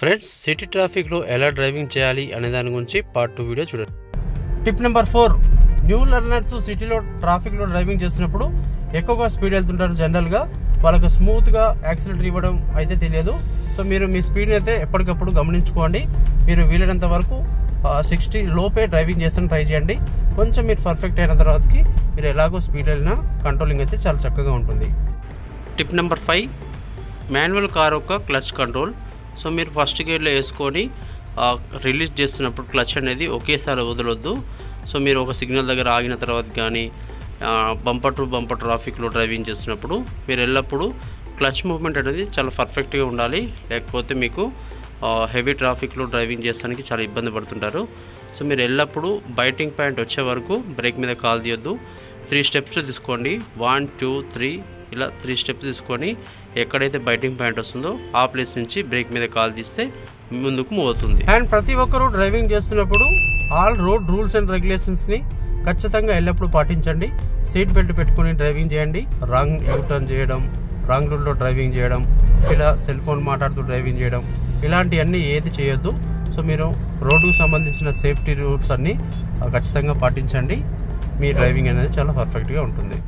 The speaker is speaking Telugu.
ఫ్రెండ్స్, సిటీ ట్రాఫిక్లో ఎలా డ్రైవింగ్ చేయాలి అనే దాని గురించి పార్ట్ 2 వీడియో చూడండి. టిప్ నెంబర్ 4, న్యూ లెర్నర్స్ సిటీలో ట్రాఫిక్లో డ్రైవింగ్ చేసినప్పుడు ఎక్కువగా స్పీడ్ వెళ్తుంటారు. జనరల్గా వాళ్ళకు స్మూత్గా యాక్సిలేటర్ ఇవ్వడం అయితే తెలియదు. సో మీరు మీ స్పీడ్ అయితే ఎప్పటికప్పుడు గమనించుకోండి. మీరు వీలైనంత వరకు 60 లోపే డ్రైవింగ్ చేస్తాను ట్రై చేయండి. కొంచెం మీరు పర్ఫెక్ట్ అయిన తర్వాతకి మీరు ఎలాగో స్పీడ్ వెళ్ళినా కంట్రోలింగ్ అయితే చాలా చక్కగా ఉంటుంది. టిప్ నెంబర్ 5, మాన్యువల్ కార్ యొక్క క్లచ్ కంట్రోల్. సో మీరు ఫస్ట్ గేర్లో వేసుకొని రిలీజ్ చేస్తున్నప్పుడు క్లచ్ అనేది ఒకేసారి వదలొద్దు. సో మీరు ఒక సిగ్నల్ దగ్గర ఆగిన తర్వాత కానీ బంపర్ టు బంపర్ ట్రాఫిక్లో డ్రైవింగ్ చేస్తున్నప్పుడు మీరు ఎల్లప్పుడూ క్లచ్ మూవ్మెంట్ అనేది చాలా పర్ఫెక్ట్గా ఉండాలి. లేకపోతే మీకు హెవీ ట్రాఫిక్లో డ్రైవింగ్ చేస్తానికి చాలా ఇబ్బంది పడుతుంటారు. సో మీరు ఎల్లప్పుడూ బైటింగ్ పాయింట్ వచ్చే వరకు బ్రేక్ మీద కాల్ తీయొద్దు. 3 స్టెప్స్ తీసుకోండి. 1, 2, 3 ఇలా 3 స్టెప్స్ తీసుకొని ఎక్కడైతే బైటింగ్ పాయింట్ వస్తుందో ఆ ప్లేస్ నుంచి బ్రేక్ మీద కాల్ తీస్తే ముందుకు మూవ్ అవుతుంది. అండ్ ప్రతి ఒక్కరూ డ్రైవింగ్ చేస్తున్నప్పుడు ఆల్ రోడ్ రూల్స్ అండ్ రెగ్యులేషన్స్ని ఖచ్చితంగా ఎల్లప్పుడూ పాటించండి. సీట్ బెల్ట్ పెట్టుకుని డ్రైవింగ్ చేయండి. రాంగ్ యూటర్న్ చేయడం, రాంగ్ రూట్లో డ్రైవింగ్ చేయడం, ఇలా సెల్ ఫోన్ మాట్లాడుతూ డ్రైవింగ్ చేయడం, ఇలాంటివన్నీ ఏది చేయొద్దు. సో మీరు రోడ్డుకు సంబంధించిన సేఫ్టీ రూల్స్ అన్నీ ఖచ్చితంగా పాటించండి. మీ డ్రైవింగ్ అనేది చాలా పర్ఫెక్ట్గా ఉంటుంది.